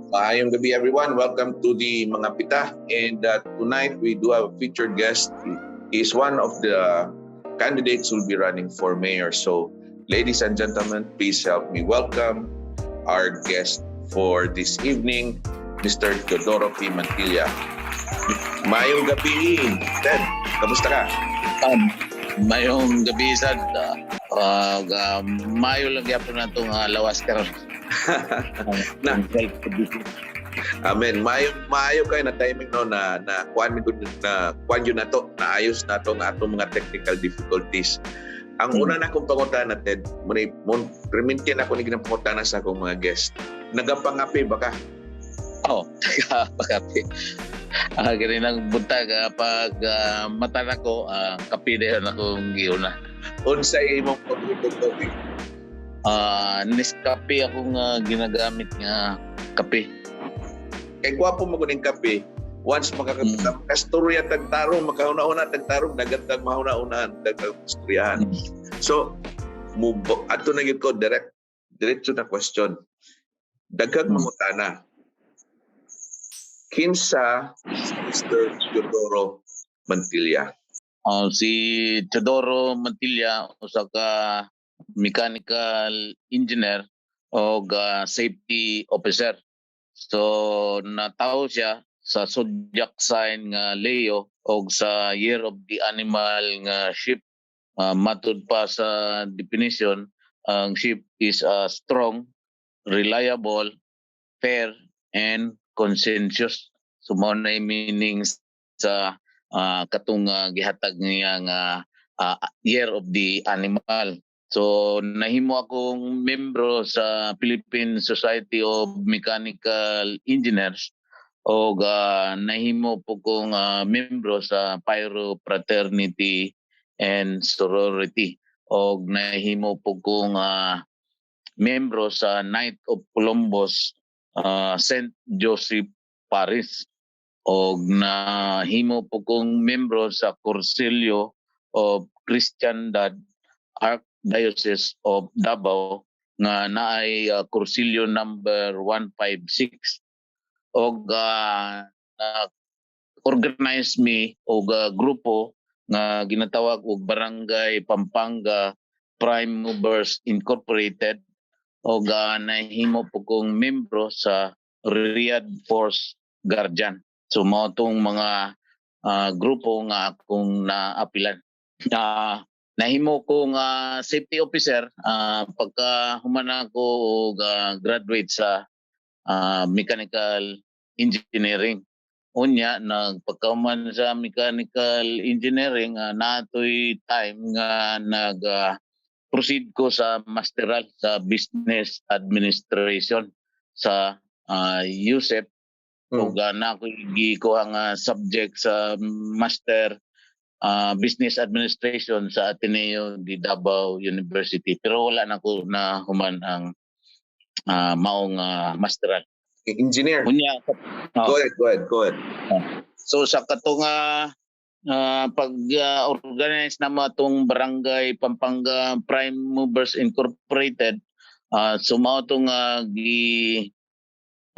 Maayong gabi everyone. Welcome to the Mga Pita. And tonight we do have a featured guest. He is one of the candidates who will be running for mayor. So ladies and gentlemen, please help me welcome our guest for this evening, Mr. Teodoro P. Mantilla. Maayong gabi, Ted. Kamusta ka? Mayong gabi sad mayo lang gyapon natong lawas karon. Amen. Maayo kay na timing no na kuan yun na to, naayos na to nga atong mga technical difficulties. Ang una na akong pangutana, Ted, permintin ako ni ginapangutana sa akong mga guest. Nagapangapi ba ka? Pagkapi. Gani nang buntag pag mata na ko, kapi na akong giuna. Unsay imong paborito coffee? Nescafe akong ginagamit nga kape. Kay gwapo mo kuning kape. Once makakastorya tagtarong, makauna-una tagtarong, dagatag mauna-unahan, dagatag istoryahan. So, ato na yun ko, diretso na question. Daghang mangutana. Kinsa si Mr. Teodoro Mantilla? Si Teodoro Mantilla, usa ka mechanical engineer o safety officer. So natawo siya sa zodiac sign nga Leo o sa year of the animal nga sheep. Matud pa sa definition, ang sheep is strong, reliable, fair, and conscientious. So mao na meaning sa katong gihatag niya nga year of the animal. So nahimo akong membro sa Philippine Society of Mechanical Engineers o nahimo po kong membro sa Pyro Fraternity and Sorority o nahimo po kong membro sa Knight of Columbus St. Joseph Paris o nahimo po kong membro sa Concilio of Christendad Archdiocese of Davao nga naay Concilio number 156 o organize me o grupo nga ginatawag og Barangay Pampanga Prime Movers Incorporated o nahimo po kong membro sa Riyadh Force Guardian. So mao tong mga grupo nga akong naapilan. Nahimo kong safety officer pagka human ako og graduate sa mechanical engineering. Unya nagpagkahuman sa mechanical engineering natoy time nga proceed ko sa masteral sa business administration sa USEP. Ug na ko gikuha nga subject sa master business administration sa Ateneo de Davao University. Pero wala na ko na human ang maong masteral. Engineer. Unya, Go ahead. So sa katong pag-organize na matong Barangay Pampanga Prime Movers Incorporated, so mao tong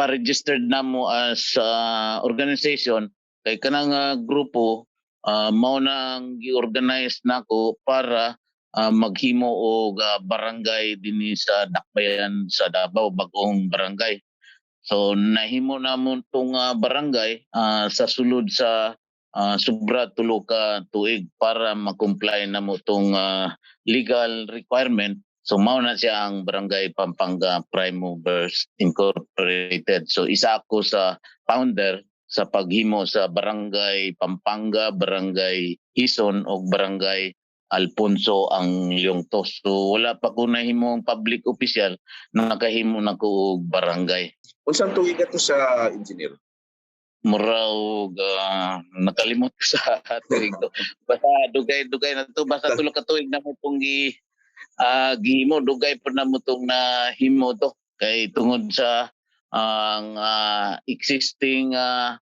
pa-registered na mo as organization kay kanang grupo mao nang gi-organize nako para maghimo og barangay dinhi sa Dakbayan sa Davao, bagong barangay. So nahimo namon tong barangay sa sulod sa sobra tulo ka tuig para ma-comply na mo tong legal requirement. So mao na siya ang Barangay Pampanga Prime Movers Incorporated. So isa ako sa founder sa paghimo sa Barangay Pampanga, Barangay Ison o Barangay Alfonso ang Leongtos. So wala pa ko nahimong public official na nakahimo na ko og barangay. Unsang tuig ka to sa engineer? Muraw nakalimot ko sa tuig to. Basta dugay na to, basta tulo ka tuig na mo pong gihimo, dugay pa na mo tong nahimo to. Kay tungod sa ang existing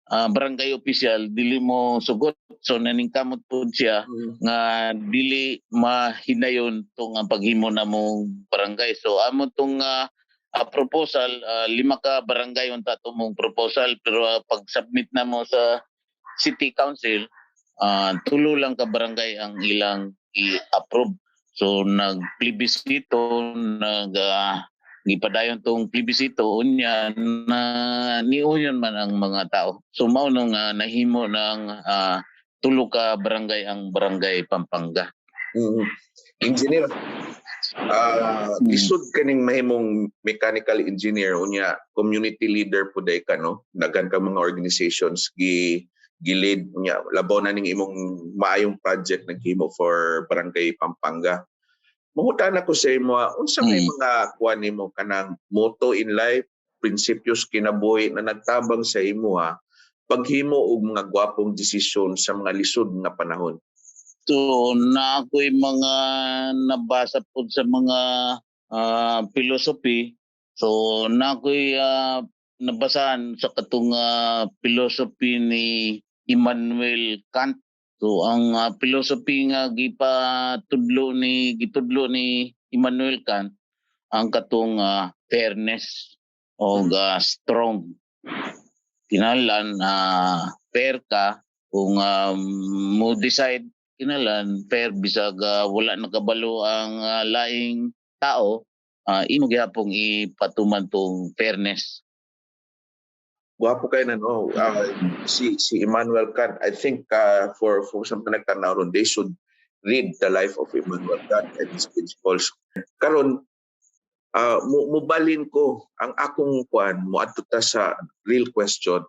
barangay official dili mo sugot, so naningkamot po siya nga dili mahinayon tong paghimo na mong barangay. So amo tong proposal, 5 ka barangay unta tumong proposal, pero pag submit na mo sa City Council, tulo lang ka barangay ang ilang i-approve. So nag-plebiscito, gipadayon tong plebiscito unya na niuyon man ang mga tao. So mao nung nahimo ng tulo ka barangay ang Barangay Pampanga. Engineer, lisod kaning mahimong mechanical engineer unya community leader po day ka no, daghan ka mga organizations gilid unya labaw na ning imong maayong project naghimo for Barangay Pampanga. Mangutan ako sa imo, unsa may mga kuan nimo kanang motto in life, prinsipyos kinabuhi na nagtabang sa imo paghimo og mga gwapong desisyon sa mga lisod nga panahon? So na ako'y mga nabasa po sa mga philosophy. So na ako'y nabasahan sa katong philosophy ni Immanuel Kant. So ang philosophy nga gitudlo ni Immanuel Kant ang katong fairness o strong. Kinahanglan fair ka kung mo decide kinahanglan fair bisag wala nakabalo ang laing tao, imo gyapong ipatuman tong fairness. Gwapo kayo na no. Si Immanuel Kant, I think for some nagtanaw ron, they should read the life of Immanuel Kant and his principles. Karon mubalin ko ang akong kuan moadto ta sa real question.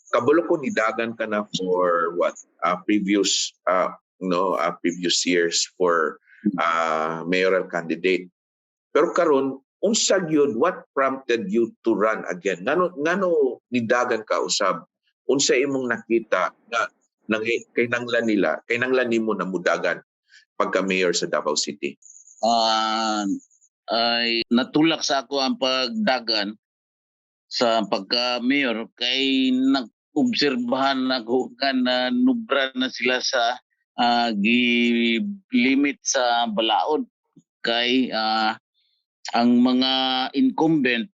Kabalo ko nidagan ka na for what previous previous years for mayoral candidate. Pero karon unsa gyud, what prompted you to run again? Ngano nidagan ka usab? Unsa imong nakita na kinanglan nimo na mudagan pagka mayor sa Davao City? Ay natulak sa ako ang pagdagan sa pagka-mayor kay nag-obserbahan ako na nubra na sila sa limit sa balaod kay ang mga incumbent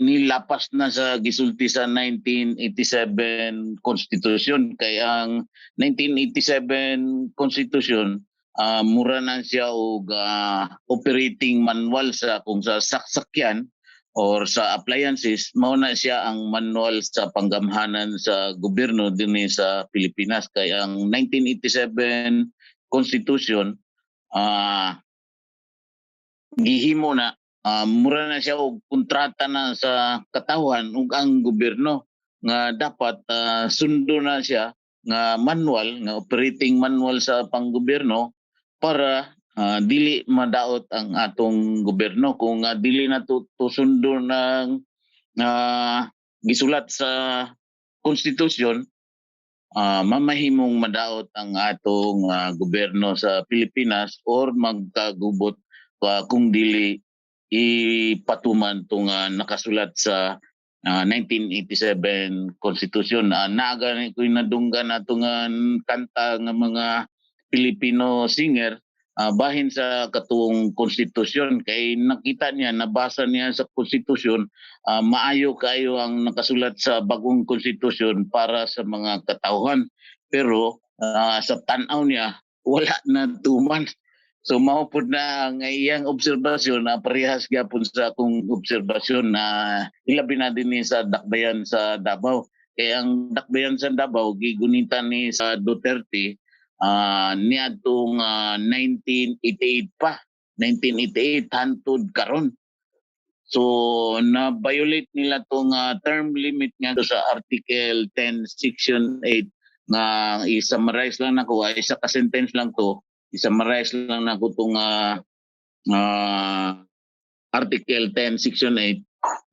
nilapas na sa gisulti sa 1987 Constitution kay ang 1987 Constitution mura na siya og operating manual sa kung sa saksakyan or sa appliances, mao na siya ang manual sa panggamhanan sa gobyerno dinhi sa Pilipinas kay ang 1987 Constitution gihimo na mura na siya og kontrata na sa katawhan ug ang gobyerno nga dapat sundo na siya nga manual nga operating manual sa panggobyerno para dili madaot ang atong gobyerno kung dili na sundo ng gisulat sa konstitusyon, mamahimong madaot ang atong gobyerno sa Pilipinas or magkagubot kung dili ipatuman tong nakasulat sa 1987 Constitution. Naaga ko nadunggan nato nga kanta nga mga Filipino singer bahin sa katong konstitusyon kay nakita niya, nabasa niya sa konstitusyon, maayo kayo ang nakasulat sa bagong konstitusyon para sa mga katauhan. Pero sa tanaw niya, wala na tuman. So maupod na ang iyang obserbasyon na parehas gyapon sa akong obserbasyon na ilabi na din ni sa dakbayan sa Davao. Kaya ang dakbayan sa Davao gigunitan ni sa Duterte niadtong 1988 pa. 1988 hantud karon. So na-violate nila tong term limit nga sa Article 10 Section 8 nga i-summarize lang nako, isa ka sentence lang to. I-summarize lang nako tong Article 10 Section 8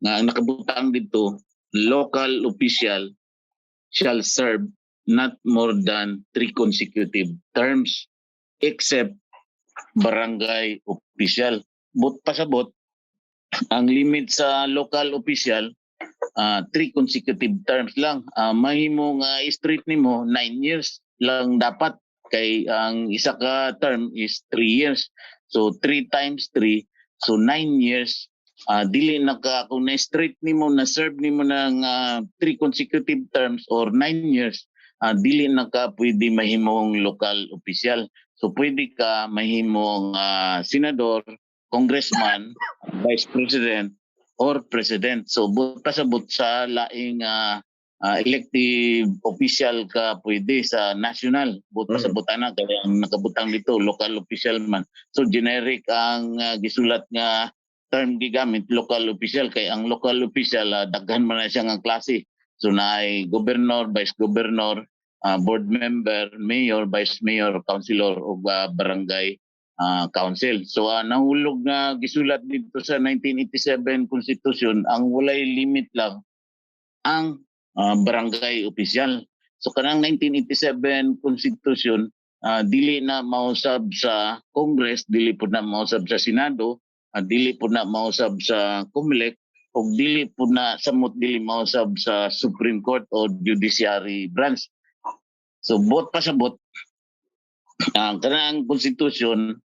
nga nakabutang dito, local official shall serve not more than 3 consecutive terms except barangay official. Pasabot, ang limit sa local official 3 consecutive terms lang. Mahimong street nimo 9 years lang dapat kay ang isa ka term is 3 years. So 3 times 3, so 9 years dili na ka kung na-straight nimo na serve nimo ng 3 consecutive terms or 9 years, dili na ka pwede mahimong local official. So pwede ka mahimong senador, congressman, vice president, or president. So pasabot sa laing elective official ka pwede sa national. Pasabot na kaya ang nakabutang dito local official man. So generic ang gisulat nga term gigamit local official kay ang local official daghan man na siya nga klase. So naay governor, vice governor, board member, mayor, vice mayor, councilor o barangay council. So nahulog na gisulat dito sa 1987 Constitution ang walay limit lang ang barangay official. So kanang 1987 Constitution dili na mausab sa Congress, dili po na mausab sa Senado, dili po na mausab sa COMELEC, o dili po na samot dili mausab sa Supreme Court o Judiciary Branch. So bot pasabot kanang Constitution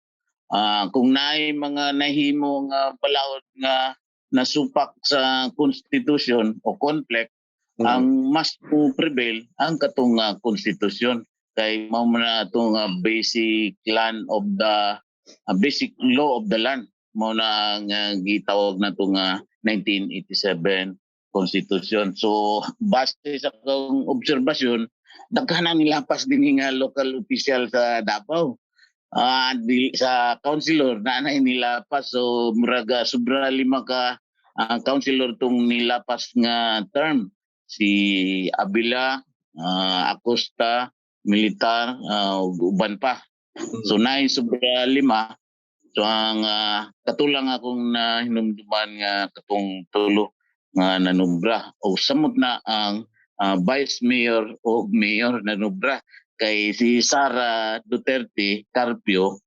kung naay mga nahimo nga balaod nga nasupak sa Constitution o conflict, ang mas prevail ang katong Constitution kay mao na itong basic land of the basic law of the land mao na ang gitawag na itong 1987 Constitution. So base sa akong obserbasyon, daghan na nilapas din nga local official sa Davao. Sa councilor na nilapas, so muraga sobra 5 ka councilor tong nilapas nga term. Si Abila, Acosta, Militar, uban pa. So naay sobra 5. So ang katulang akong hinumduman nga katong tulo nga nanubra o samot na ang vice mayor o mayor nanubra kay si Sara Duterte Carpio.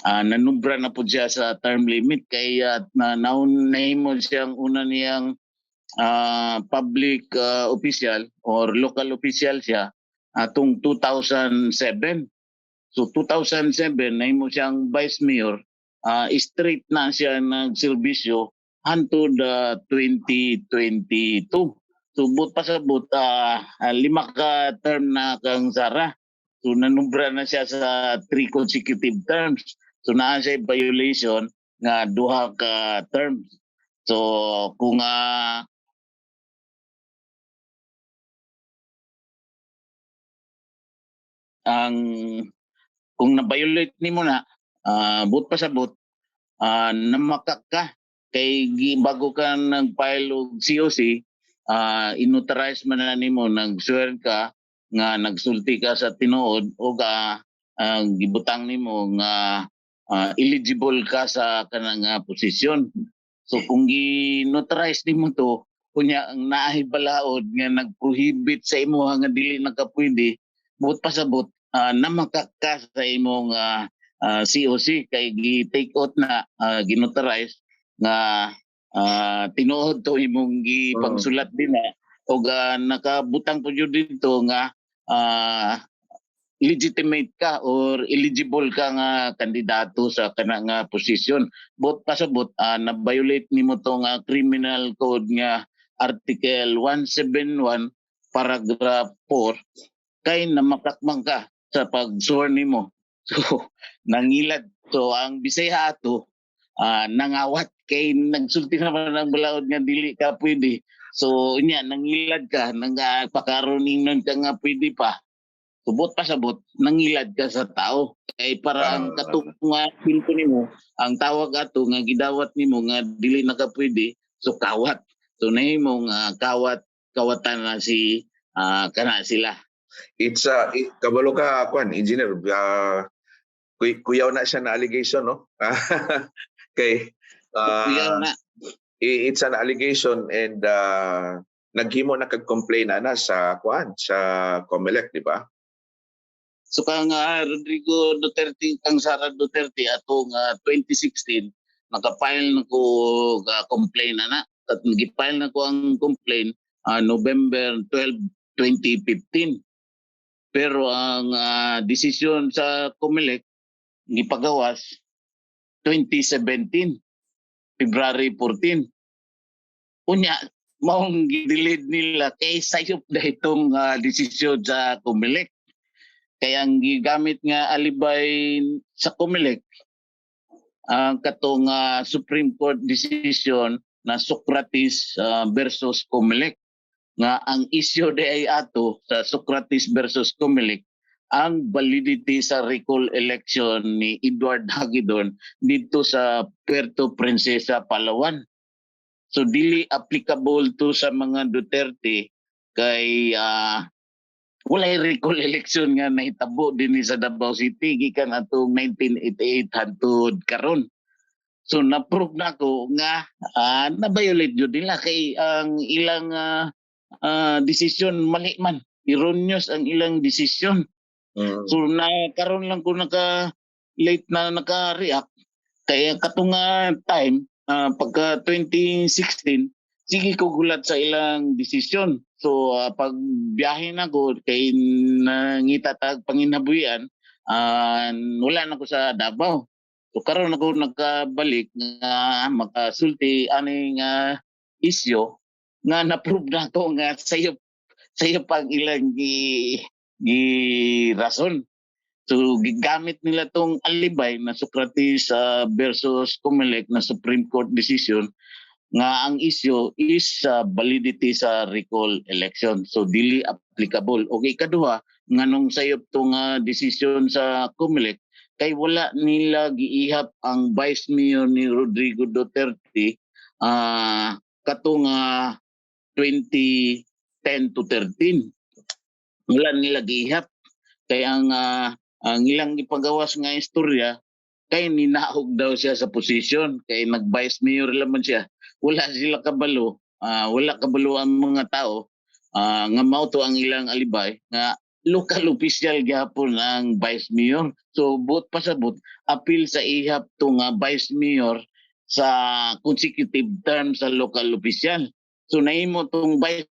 Nanubra na po siya sa term limit kay nahimo siyang una niyang public official or local official siya atong 2007. So 2007 nahimo siyang vice mayor, straight na siya nagserbisyo hangtod 2022. So but pasabot 5 ka term na kang Sara. So nanubra na siya sa 3 consecutive terms. So naa siya violation nga 2 ka terms. So kung kung na-violate nimo na but pasabot namakak ka kay bago ka nag-file og COC, inauthorize man na nimo, nag-swear ka nga nagsulti ka sa tinuod o gibutang nimo nga eligible ka sa kanang posisyon. So kung gi-notarize nimo to, kunya ang naahi balaod nga nag-prohibit sa imo nga dili nakapwede, but pasabot namakak ka sa imong COC kay gi-take out na ginotarize nga tinuod to imong gipagsulat din na o nakabutang po yun dito nga legitimate ka or eligible ka nga kandidato sa kanang posisyon. But pasabot na-violate nimo to nga criminal code nga Article 171 paragraph 4 kay namakakmang ka sa pag-swear nimo. So nangilad. So ang Bisaya ato nangawat kay nagsulti naman ng balaod nga dili ka pwede. So unya nangilad ka, pakaroning nun ka nga pwede pa. Subot pasabot, nangilad ka sa tao. Kay parang katong nga pilpo nimo, ang tawag ato nga gidawat nimo nga dili nakapwede, so kawat. So nahimong kawatan na si kana sila. It's kabalo ka kwan engineer, kuyaw na siya na allegation, no? Kay Kuyaw na. It's an allegation and naghimo na kag-complain na sa kwan sa COMELEC, di ba? So kang Rodrigo Duterte, kang Sara Duterte atong 2016 nakapile na ko complain na at nagipile na ko ang complaint November 12, 2015. Pero ang desisyon sa COMELEC gipagawas 2017. February 14. Unya, maong gidilid nila kay sayop na itong desisyon sa Comelec. Kaya ang gigamit nga alibay sa Comelec, ang katong Supreme Court decision na Socrates versus Comelec, nga ang issue de ay ato sa Socrates versus Comelec ang validity sa recall election ni Edward Hagedorn dito sa Puerto Princesa, Palawan. So dili applicable to sa mga Duterte kay walay recall election nga nahitabo din sa Davao City gikan atong 1988 hangtod karon. So na-prove na ko nga na-violate yun nila kay ang ilang decision mali man. Erroneous ang ilang decision. So karon lang ko late na naka-react kaya katong time pagka 2016 sige ko gulat sa ilang desisyon. So pag biyahe na ko kay nangita tag panginabuhian wala na ko sa Davao. So karon ako nagkabalik nga makasulti aning isyo nga na-prove na ko nga sayo pag ilang rason. So gigamit nila tong alibay na Socrates versus Comelec na Supreme Court decision nga ang isyo is validity sa recall election. So dili applicable. Okay, kaduha nganong sayop tong decision sa Comelec kay wala nila giihap ang Vice Mayor ni Rodrigo Duterte katong 2010 to 13. Wala nila giihap kay ang ilang ipagawas nga istorya kay ninahog daw siya sa posisyon kay nag-vice mayor lamang siya. Wala sila kabalo, wala kabalo ang mga tao nga mao to ang ilang alibay nga local official gyapon ang vice mayor. So buot pasabot appeal sa ihap tong vice mayor sa consecutive term sa local official. So nahimo tong vice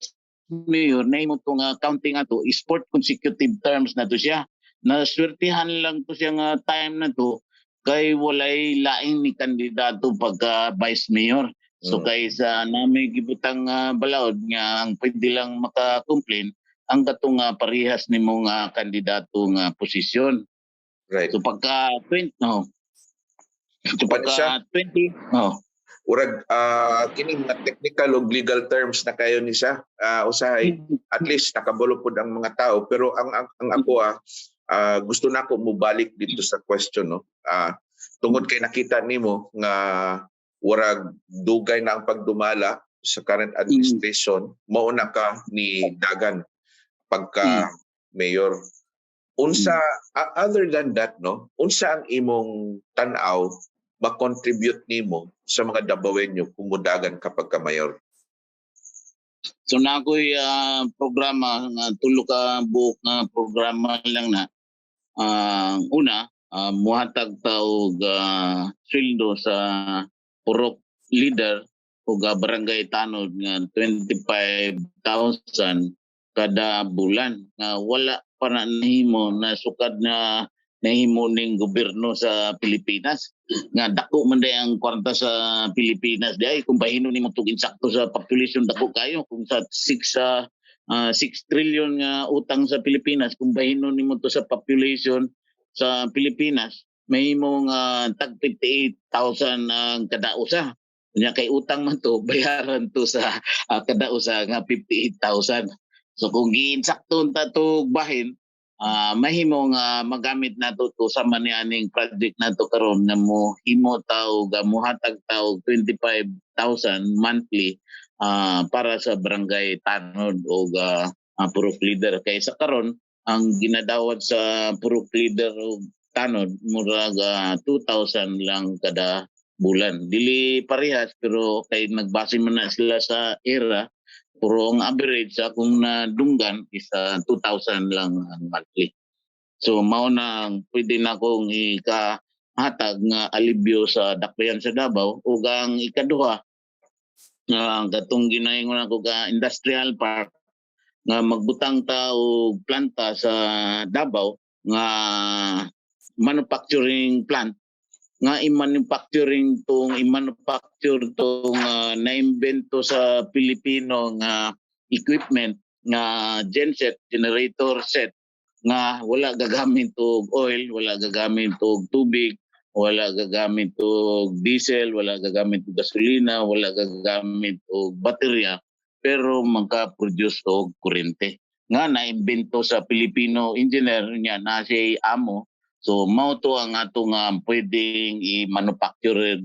mayor, nahimo tong counting ato is fourth consecutive terms na to siya. Naswertihan lang to siya nga time na to kay walay laing ni kandidato pagka vice mayor. So kay sa nami gibutang balaod nga ang pwede lang maka-complain ang katong parehas nimo nga kandidato nga posisyon. Right. So pagka 20 So pagka 20 urag kini mga technical ug legal terms na kayo ni siya usahay at least nakabalo pud ang mga tao pero ang ako gusto na ko mobalik dito sa question no. Tungod kay nakita nimo nga urag dugay na ang pagdumala sa current administration mao na ka ni Dagan pagka mayor. Unsa other than that no, unsa ang imong tan-aw ma-contribute nimo sa mga Davaoenyo kung mudagan kapag ka mayor? So na ako'y programa nga tulo ka buok nga programa lang na una muhatag taog sweldo sa purok leader o barangay tanod nga 25,000 kada bulan nga wala pa na nahimo na sukad na nahimo ning gobyerno sa Pilipinas nga dako man day ang kwarta sa Pilipinas day kung bahino nimo tugin sakto sa population dako kayo kung sa 6 trillion nga utang sa Pilipinas kung bahino nimo to sa population sa Pilipinas mahimo nga tag 58,000 ang kada usa nya kay utang man to bayaran to sa kada usa nga 58,000. So kung giinsakton ta to bahin mahimo nga magamit nato to sa manianing project nato karon nga mo himo taog muhatag taog 25,000 monthly para sa barangay tanod o purok leader kay sa karon ang ginadawat sa purok leader o tanod murag 2,000 lang kada bulan. Dili parehas pero kay nagbase man na sila sa era pero ang average akong nadunggan is 2,000 lang ang monthly. So mao na pwede na akong ikahatag nga alibyo sa dakbayan sa Davao ug ang ikaduha katong ginaingon ako ka industrial park nga magbutang ta og planta sa Davao nga manufacturing plant nga i-manufacture tong na-imbento sa Pilipino nga equipment nga genset, generator set nga wala gagamit og oil, wala gagamit og tubig, wala gagamit og diesel, wala gagamit og gasolina, wala gagamit og baterya, pero magka-produce og kuryente. Nga na-imbento sa Pilipino engineer niya na siya amo. So mao to ang atong pwedeng i-manufacture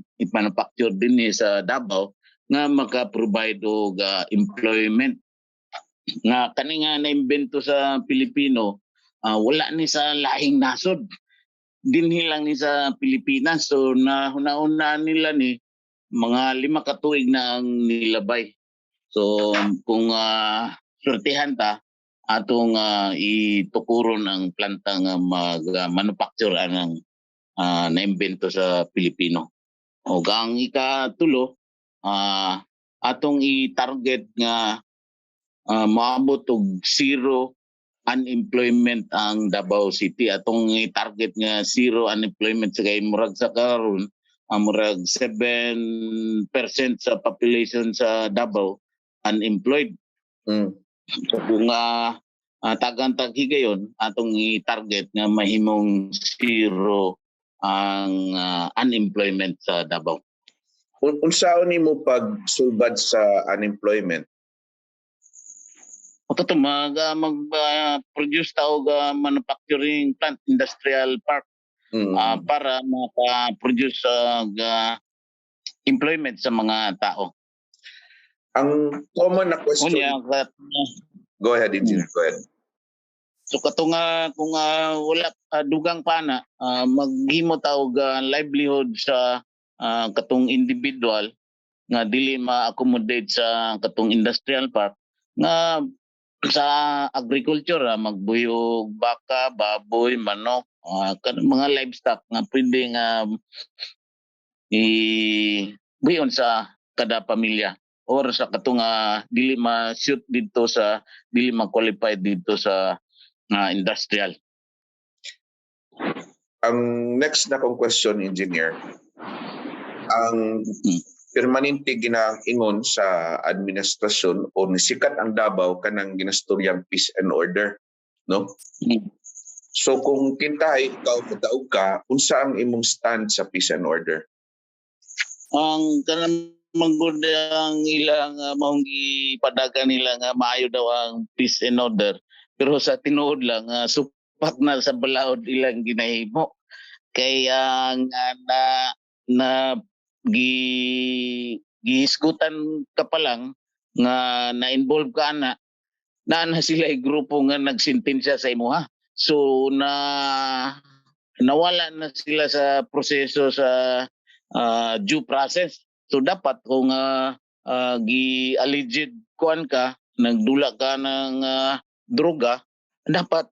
din sa Davao nga maka-provide og employment. Nga kani nga na-imbento sa Pilipino, wala ni sa lahing nasod. Dinhi lang ni sa Pilipinas. So nauna nila ni mga 5 ka tuig na ang nilabay. So kung swertihan ta, atong itukuron ang planta nga mag-manufacture ang na-imbento sa Pilipino. O ang ikatulo, atong i-target nga maabot og zero unemployment ang Davao City. Atong i-target nga zero unemployment sa kay murag sa karon, murag 7% sa population sa Davao unemployed. So kung tagang-tag higayon, atong i-target nga mahimong zero ang unemployment sa Davao. Unsaon nimo pagsulbad sa unemployment? O to mag-produce taog manufacturing plant, industrial park para maka-produce employment sa mga tao. Ang common na question. Go ahead, Engineer. Go ahead. So kung wala dugang pa na maghimo taog livelihood sa katong individual nga dili ma-accommodate sa katong industrial park nga sa agriculture, magbuyog baka, baboy, manok, mga livestock nga pwedeng i-buyon sa kada pamilya or sa katong dili ma-shoot dito sa dili ma-qualify dito sa industrial. Ang next na kong question, Engineer, ang permanente ginaingon sa administrasyon o nisikat ang Davao kanang ginastoryang peace and order, no? So kung kintay ikaw madaog ka, unsa ang imong stand sa peace and order? Ang kanang manggod ang ilang maong ipadagan nila nga maayo daw ang peace and order, pero sa tinuod lang supak na sa balaod ilang ginahimo kaya na gihisgutan ka pa lang nga na-involve ka na sila grupo nga nagsintensya sa imuha. So nawala na sila sa proseso sa due process. So dapat kung alleged kuan ka, nagdula ka ng droga, dapat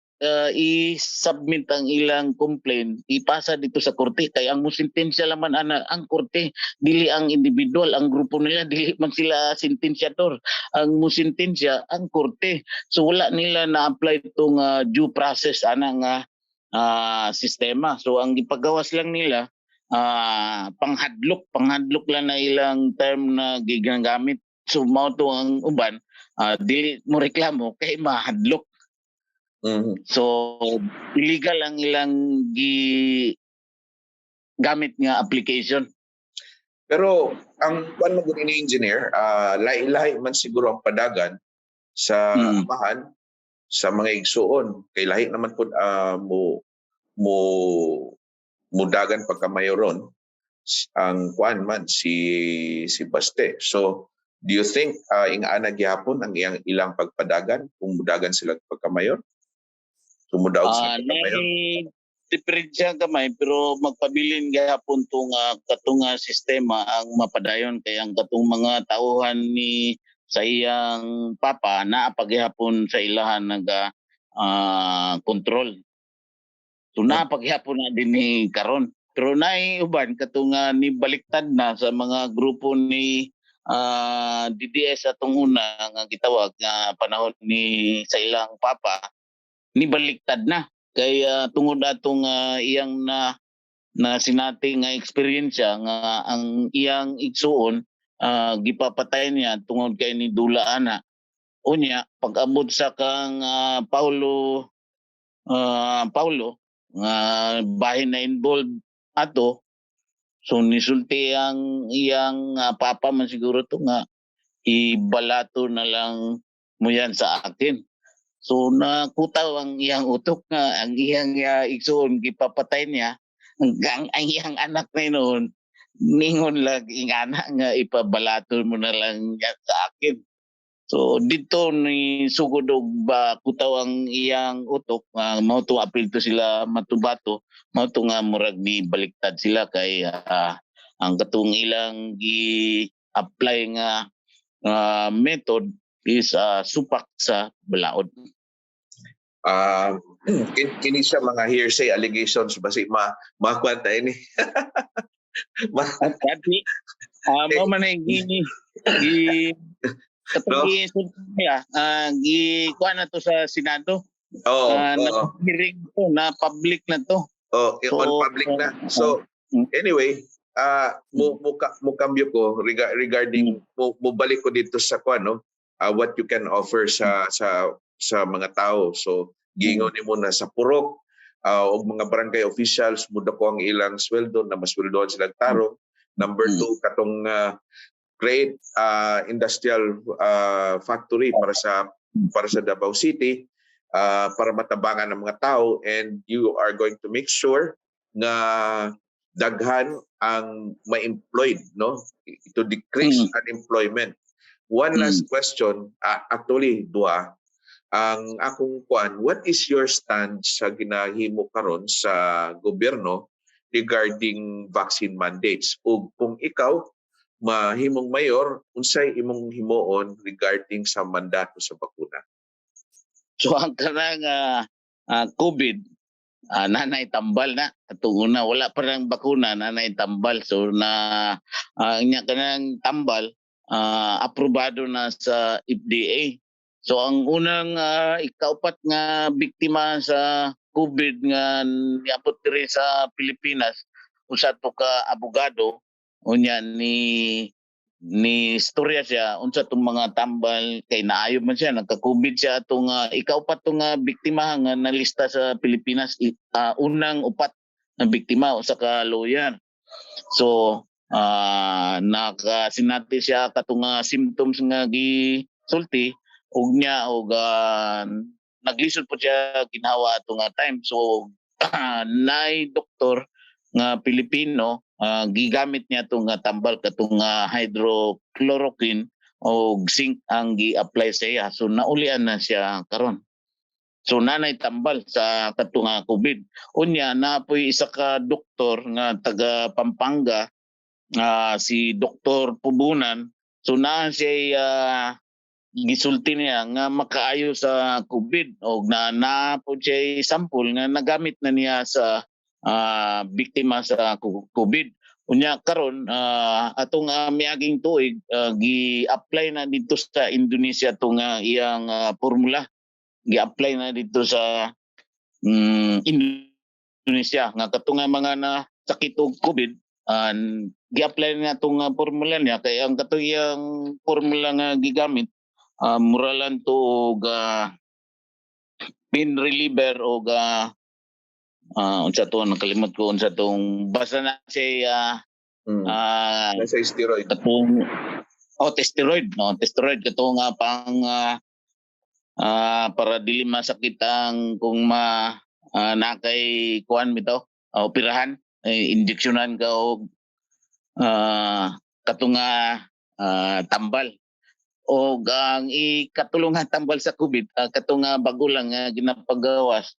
i-submit ang ilang complaint, ipasa dito sa korte. Kaya ang musintensya laman ang korte, dili ang individual, ang grupo nila, dili man sila sentensyador. Ang musintensya ang korte. So wala nila na-apply itong due process anang sistema. So ang ipagawas lang nila panghadlok lang na ilang term na ginagamit. So mao to ang uban, dili mo reklamo kay mahadlok. So illegal ang ilang gamit nga application. Pero ang kuan mo gud ni Engineer, lahi-lahi man siguro ang padagan sa amahan sa mga igsuon kay lahi naman pud mudagan pagkamayoron ang kuan man si Baste. So do you think ingana gyapon ang ilang pagpadagan kung mudagan sila pagkamayor? Sumudaog sa pagkamayor. Diferensya gamay pero magpabilin gyapon tong katong sistema ang mapadayon kay ang katong mga tauhan ni sa iyang papa naa paghapon sa ilahan naga control. So naa paghapon na din ni karon. Pero naay uban katong ni baliktad na sa mga grupo ni DDS atong una nga gitawag nga panahon ni sa ilang papa ni baliktad na kay tungod atong iyang na sinati nga eksperyensya nga ang iyang igsuon gipapatay niya tungod kay ni dula ana. Unya pag-abot sa kang Paulo nga bahin na involved ato, so nisulti ang iyang papa man siguro to nga ibalato na lang mo yan sa akin. So nakutaw ang iyang utok nga ang iyang igsoon gipapatay niya hanggang ang iyang anak na noon ningon lang ingana nga ipabalato mo na lang yan sa akin. So dito ni sugod og ba kutaw ang iyang utok mao to apil to sila matubato, mao to nga murag ni baliktad sila kay ang katong ilang gi-apply nga method is supak sa balaod. Kini sa mga hearsay allegations basi makwanta ini. At dati mao man ay gi katong niya kuha na to sa Senado. Oo. Hearing to na public na to. Oh, on public na. So anyway, mo kambyo ko regarding mo balik ko dito sa what you can offer sa mga tao. So giingon nimo na sa purok og mga barangay officials muda ko ang ilang sweldo na masweldohan silang tarong. Number 2 katong create industrial factory para sa Davao City para matabangan ng mga tao, and you are going to make sure na daghan ang ma-employed, no, to decrease unemployment. One last question, actually dua, ang akong what is your stand sa ginahimo karon sa gobyerno regarding vaccine mandates, o kung ikaw mahimong mayor, unsay imong himuon regarding sa mandato sa bakuna? So ang kanang COVID, nanay tambal na. Katong una, wala pa ng bakuna, nanay tambal. So nya kanang tambal, aprobado na sa FDA. So ang unang ikaupat nga biktima sa COVID nga niabot diri sa Pilipinas, usa to ka abogado, unya ni istorya siya unsa tong mga tambal kay naayo man siya, nagka-COVID siya atong ikaupat tong biktima nga nalista sa Pilipinas. Unang upat na biktima usa ka lawyer. So nakasinati siya katong symptoms nga gisulti og nya og naglisod po siya ginhawa atong time. So nay doktor nga Pilipino gigamit niya itong tambal katong hydrochloroquine o zinc ang gi-apply sa iya. So naulian na siya karon. So nanay tambal sa katong COVID. Unya napoy isa ka doktor nga taga Pampanga, si Dr. Pubunan. So na siya gisulti niya nga makaayo sa COVID o na po siya sample nga nagamit na niya sa biktima sa COVID. Unya karon atong miaging tuig gi-apply na dito sa Indonesia tong iyang formula. Gi-apply na dito sa Indonesia nga katong mga sakit og COVID, gi-apply na tong formula niya kay ang katong iyang formula nga gigamit mura lang to og pain reliever o unsa to, nakalimot ko unsa tong basta na siya nasa steroid katong steroid katong pang para dili masakit ang kung nakay kuan bitaw operahan, injeksyonan ka og katong tambal. O ang ikatulungan tambal sa COVID, katong bago lang ginapagawas,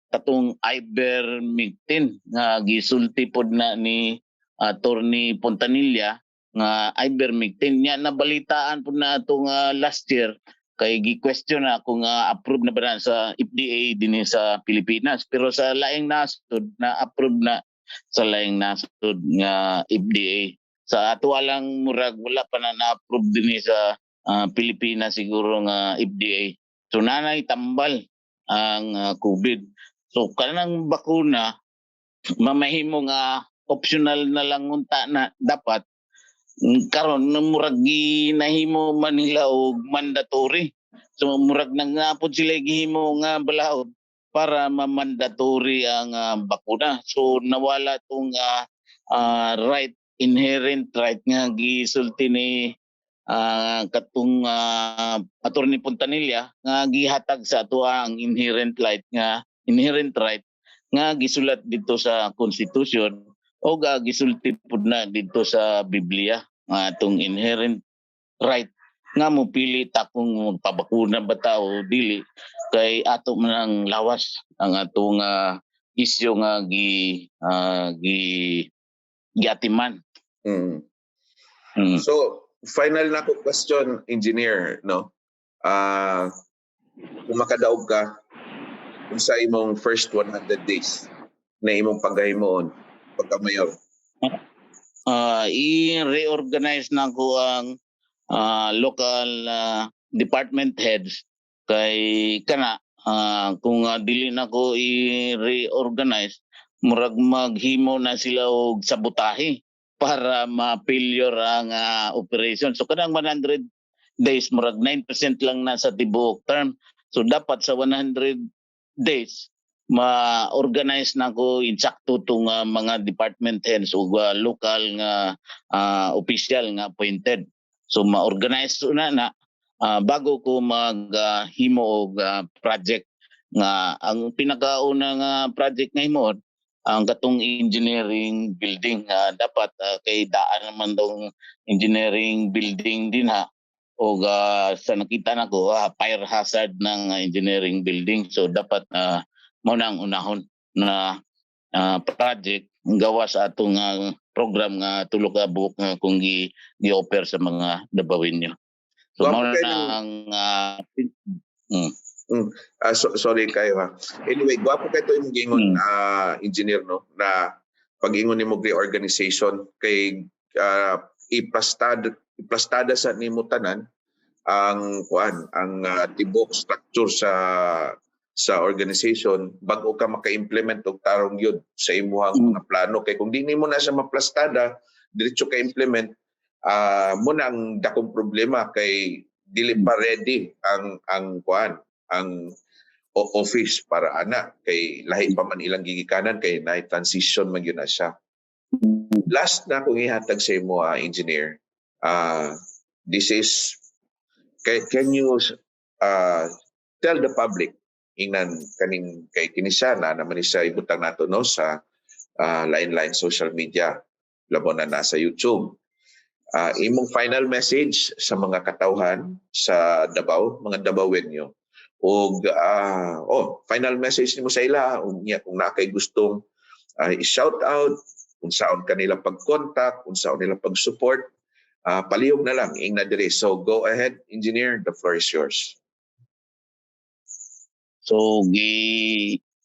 katong ivermectin nga gisulti pod na ni Attorney Pontanilla nga ivermectin nya nabalitaan pod na atong last year kay gi-question na kung approve na ba na sa FDA dinhi sa Pilipinas, pero sa laing nasod na approve na sa laing nasod nga FDA. Sa ato lang murag wala pa na-approve dinhi sa Pilipinas siguro nga FDA. So nanay tambal ang COVID. So kanang bakuna mamahimo nga optional na lang unta na dapat karon murag ginahimo man nila og mandatory. So murag nangapod sila gihimo nga balaod para ma-mandatory ang bakuna. So nawala tong right, inherent right nga gisulti ni katong Attorney Puntanilla nga gihatag sa ato ang inherent right nga gisulat dito sa Constitution o gisulti pud na dito sa Biblia nga atong inherent right nga mo pili ta kung magpabakuna ba ta o dili kay ato man ang lawas ang atong isyu nga giatiman. Mm. Mm. So, final na ko question, engineer, no? Kung makadaog ka kung sa imong first 100 days na imong paghahimoon pagka mayor. I-reorganize na ko ang local department heads kay kana kung dili na ko i-reorganize murag maghimo na sila og sabotahe para ma-failure ang operation. So kanang 100 days murag 9% lang na sa tibuok term. So dapat sa 100 days ma-organize na ko insakto tong mga department heads o local nga official nga appointed. So ma-organize na bago ko maghimo og project nga ang pinakauna nga project nga himo ang katong engineering building dapat kay daan naman dong engineering building din o sa nakita nako fire hazard ng engineering building. So dapat mao na ang unahon na project gawa sa atong program nga tulo ka buok nga kung gi-offer sa mga Dabawenyo. So mao na ang sorry kayo ha. Anyway, gwapo kayo ito yung gingon engineer, no? Na pag-ingon ni mo reorganization kay iplastada sa nimo tanan ang tibok structure sa organization bago ka maka-implement og tarong yun sa imuhang mga plano. Kay kung di nimo na siya maplastada, diretso ka implement, mo na ang dakong problema kay dili pa ready ang office para ana kay lahi pa man ilang gigikanan kay na transition man gyud na siya. Last na kung ihatag sa imo engineer, this is can you tell the public ingnan kaning kay kinisa na naman siya ibutang nato no sa lain-lain social media labo na nasa YouTube. Imong final message sa mga katawhan sa Davao, mga Dabawenyo. Og final message nimo sa ila kung na kay gustong i-shout out kung saan kanila pag-contact, kung saan nila pag-support, palihog na lang ing na dire. So go ahead, engineer, the floor is yours. So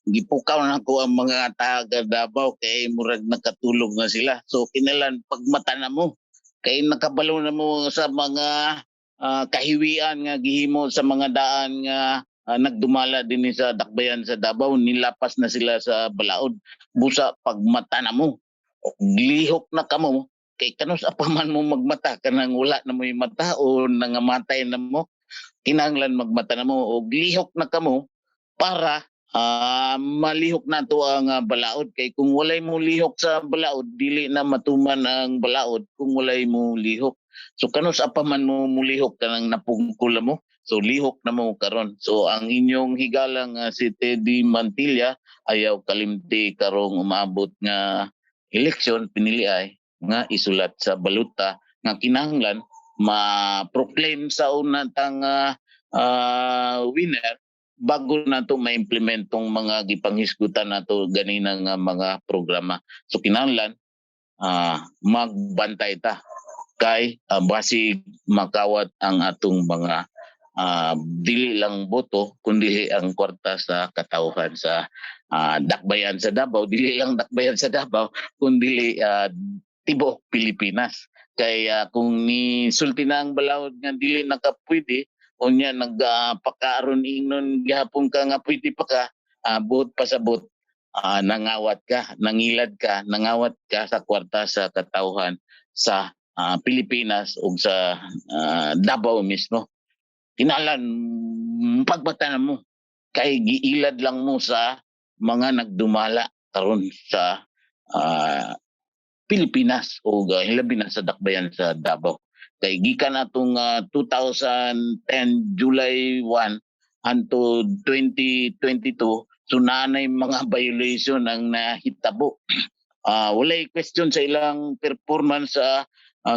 gipukaw na ko ang mga taga Davao kay murag nakatulog na sila. So kinalan pagmata na mo kay nakabalo na mo sa mga kahiwian nga gihimo sa mga daan nga nagdumala din sa dakbayan sa Davao, nilapas na sila sa balaod. Busa pagmata na mo, lihok na kamo kay kanus apaman mo magmata kanang wala na mo yung mata o nangamatay na mo, kinahanglan magmata na mo o lihok na kamo para malihok na to ang balaod. Kay kung walay mo lihok sa balaod, dili na matuman ang balaod kung walay mo lihok. So kanus apaman mo mulihok kanang napungkula mo, so lihok na mo karon. So ang inyong higalang si Teddy Mantilla ayaw kalimti karong umabot nga eleksyon pinili ay nga isulat sa baluta nga kinahanglan ma-proclaim sa una tang winner bago na to ma-implement tong mga gipanghisgutan nato ganina nga mga programa. So kinahanglan magbantay ta kay basig makawat ang atong mga dili lang boto kundi ang kwarta sa katawhan sa dakbayan sa Davao, dili lang dakbayan sa Davao kundi tibuok Pilipinas. Kay kung ni sulti na ang balaod nga dili nakapwede unya nagpakaaron ingnon gihapon ka nga pwede pa ka buot pasabot nangawat ka, nangawat ka sa kwarta sa katawhan sa Pilipinas o sa Davao mismo. Kinahanglan pagbatanan mo kay giilad lang mo sa mga nagdumala karon sa Pilipinas o hilabi na sa dakbayan sa Davao. Kay gikan atong 2010 July 1 hanto 2022 so nanay mga violation ang nahitabo. Walay question sa ilang performance sa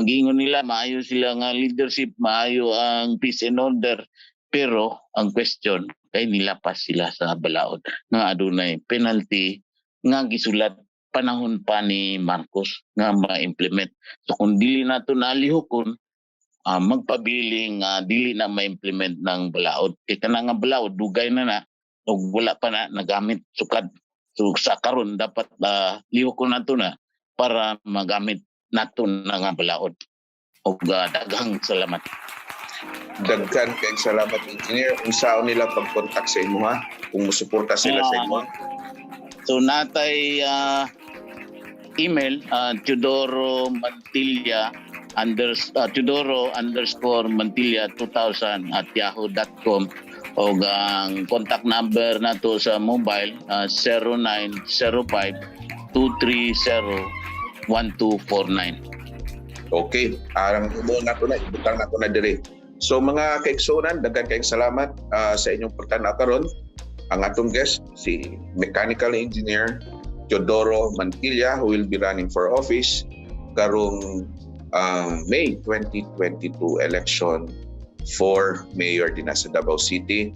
giingon nila maayo sila nga leadership, maayo ang peace and order, pero ang question kay nilapas sila sa balaod nga adunay penalty nga gisulat panahon pa ni Marcos nga ma-implement. So kung dili nato nalihokon, magpabiling dili na ma-implement ng balaod. Kaya ka nga balaod, dugay na o wala pa na nagamit sukad. So sa karon dapat lihokon nato na para magamit nato na nga balaod. O daghang salamat. Daghan kay salamat, engineer. Unsaon nila pag-contact sa imo ha? Kung musuporta sila sa imo. So natay email Teodoro Mantilla Teodoro_Mantilla2000 at yahoo.com o ang contact number nato sa mobile 0905-230-1249. Okay, arang mo na ko na ibutang na ko na dire. So mga kaigsunan, daghan kayong salamat sa inyong pagtanaw karon. Ang atong guest si Mechanical Engineer Teodoro Mantilla, who will be running for office karong May 2022 election for mayor din sa Davao City.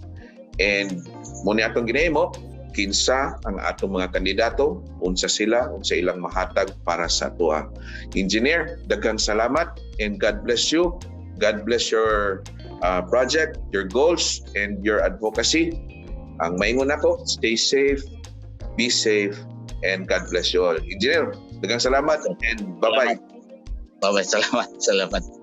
And muna atong ginahimo, kinsa ang atong mga kandidato, unsa sila, unsa ilang mahatag para sa tuwa. Engineer, daghang salamat and God bless you. God bless your project, your goals, and your advocacy. Ang maingon ako, stay safe, be safe, and God bless you all. Engineer, daghang salamat and bye-bye. Bye-bye. Salamat.